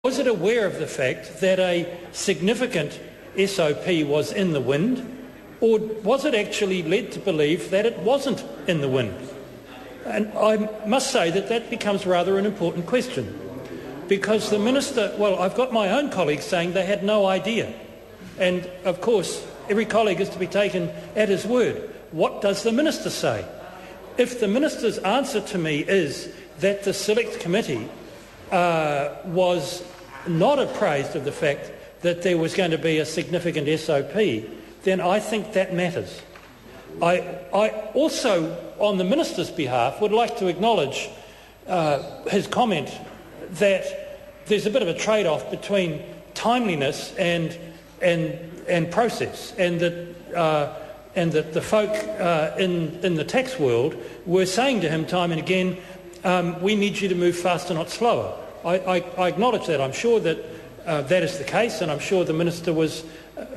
Was it aware of the fact that a significant SOP was in the wind, or was it actually led to believe that it wasn't in the wind? And I must say that that becomes rather an important question, because the Minister, well, I've got my own colleagues saying they had no idea. And, of course, every colleague is to be taken at his word. What does the Minister say? If the Minister's answer to me is that the Select Committee was not apprised of the fact that there was going to be a significant SOP, then I think that matters. I also, on the Minister's behalf, would like to acknowledge his comment that there's a bit of a trade-off between timeliness and process, and that the folk in the tax world were saying to him time and again, we need you to move faster, not slower. I acknowledge that. I'm sure that that is the case, and I'm sure the Minister was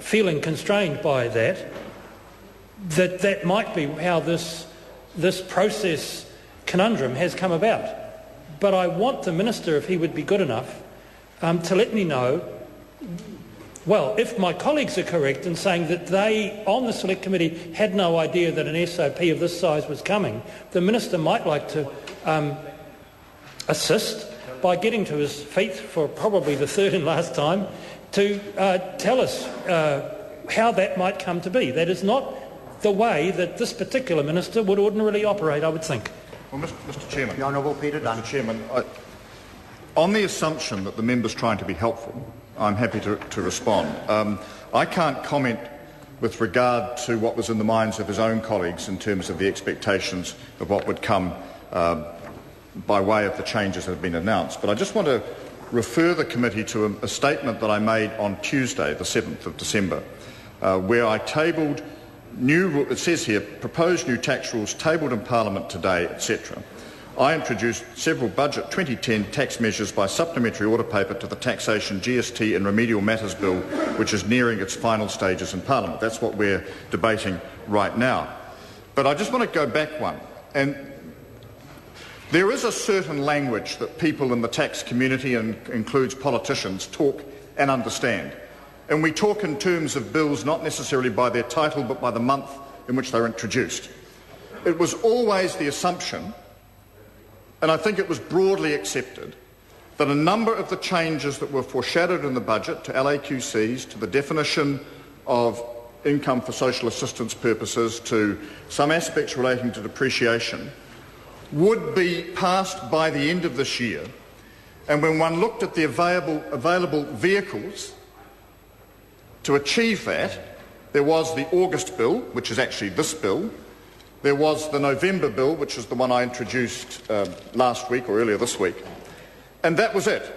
feeling constrained by that. That might be how this process conundrum has come about. But I want the Minister, if he would be good enough, to let me know, well, if my colleagues are correct in saying that they, on the Select Committee, had no idea that an SOP of this size was coming, the Minister might like to assist by getting to his feet for probably the third and last time to tell us how that might come to be. That is not the way that this particular Minister would ordinarily operate, I would think. Well, Mr. Chairman. The Honourable Peter Dunn. Mr. Chairman, on the assumption that the member's trying to be helpful, I'm happy to respond. I can't comment with regard to what was in the minds of his own colleagues in terms of the expectations of what would come by way of the changes that have been announced. But I just want to refer the committee to a statement that I made on Tuesday, the 7th of December, where I tabled it says here, proposed new tax rules tabled in Parliament today, etc. I introduced several Budget 2010 tax measures by supplementary order paper to the Taxation, GST and Remedial Matters Bill, which is nearing its final stages in Parliament. That's what we're debating right now. But I just want to go back one. And there is a certain language that people in the tax community, and includes politicians, talk and understand. And we talk in terms of bills not necessarily by their title but by the month in which they're introduced. It was always the assumption, and I think it was broadly accepted, that a number of the changes that were foreshadowed in the budget to LAQCs, to the definition of income for social assistance purposes, to some aspects relating to depreciation, would be passed by the end of this year. And when one looked at the available vehicles to achieve that, there was the August bill, which is actually this bill. There was the November bill, which is the one I introduced last week or earlier this week. And that was it.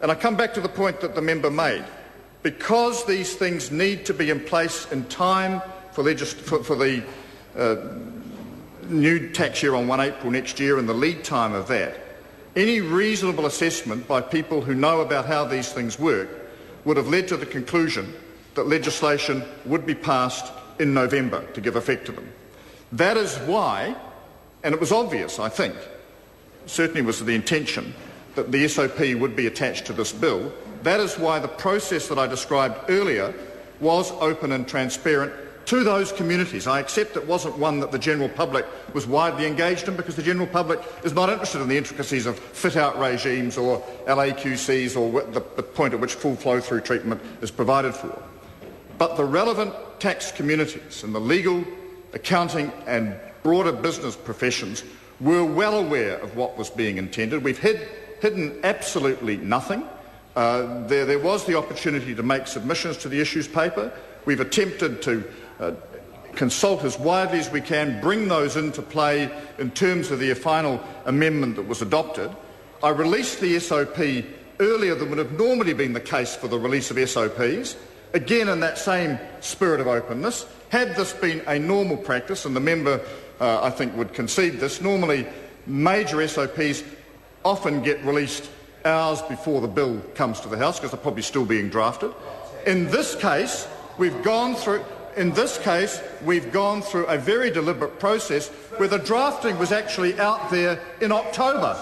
And I come back to the point that the member made. Because these things need to be in place in time for the new tax year on 1 April next year and the lead time of that, any reasonable assessment by people who know about how these things work would have led to the conclusion that legislation would be passed in November to give effect to them. That is why, and it was obvious, I think, certainly was the intention, that the SOP would be attached to this bill. That is why the process that I described earlier was open and transparent to those communities. I accept it wasn't one that the general public was widely engaged in, because the general public is not interested in the intricacies of fit-out regimes or LAQCs or the point at which full flow-through treatment is provided for. But the relevant tax communities and the legal, accounting and broader business professions were well aware of what was being intended. We've hidden absolutely nothing. There was the opportunity to make submissions to the issues paper. We've attempted to consult as widely as we can, bring those into play in terms of the final amendment that was adopted. I released the SOP earlier than would have normally been the case for the release of SOPs, again in that same spirit of openness. Had this been a normal practice, and the member, I think, would concede this, normally major SOPs often get released hours before the bill comes to the House, because they're probably still being drafted. In this case, we've gone through a very deliberate process where the drafting was actually out there in October.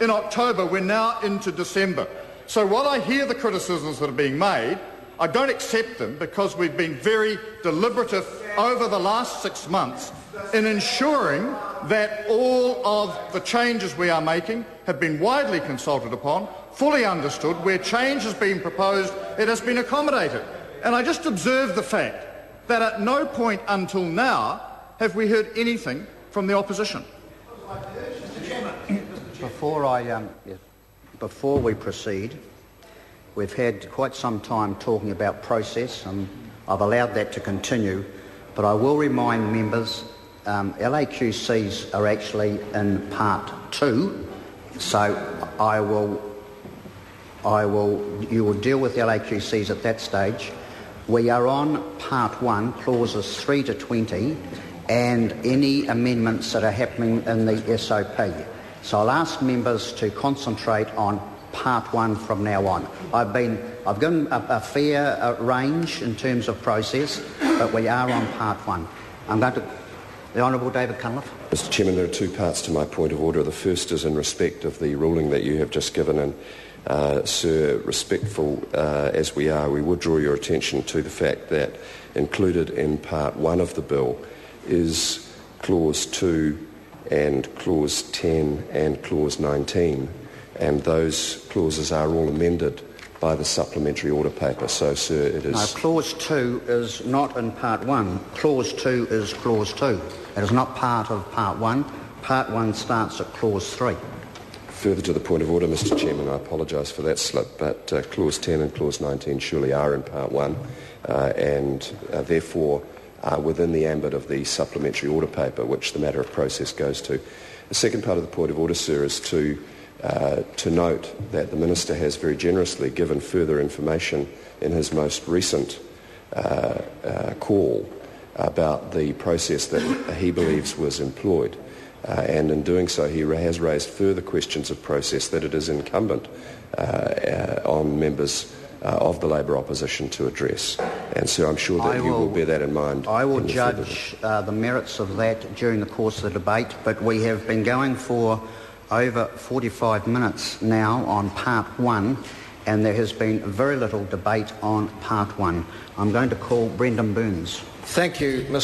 In October, we're now into December. So while I hear the criticisms that are being made, I don't accept them because we've been very deliberative over the last 6 months in ensuring that all of the changes we are making have been widely consulted upon, fully understood. Where change has been proposed, it has been accommodated. And I just observe the fact that at no point until now have we heard anything from the opposition. Before we proceed, we've had quite some time talking about process, and I've allowed that to continue, but I will remind members LAQCs are actually in part 2, so you will deal with the LAQCs at that stage. We are on part 1, clauses 3 to 20, and any amendments that are happening in the SOP. So I'll ask members to concentrate on part 1 from now on. I've given a fair range in terms of process, but we are on part 1. I'm going to the Honourable David Cunliffe. Mr Chairman, there are 2 parts to my point of order. The first is in respect of the ruling that you have just given, and Sir, respectful as we are, we would draw your attention to the fact that included in part 1 of the bill is clause 2 and clause 10 and clause 19, and those clauses are all amended by the supplementary order paper. So, sir, it is... No, clause 2 is not in part 1. Clause 2 is clause 2. It is not part of part 1. Part 1 starts at clause 3. Further to the point of order, Mr Chairman, I apologise for that slip, but clause 10 and clause 19 surely are in part 1 and therefore are within the ambit of the supplementary order paper, which the matter of process goes to. The second part of the point of order, sir, is to note that the Minister has very generously given further information in his most recent call about the process that he believes was employed. And in doing so, he has raised further questions of process that it is incumbent on members of the Labour opposition to address. And so I'm sure that you will bear that in mind. I will judge the merits of that during the course of the debate, but we have been going for over 45 minutes now on part 1, and there has been very little debate on part 1. I'm going to call Brendan Burns. Thank you, Mr.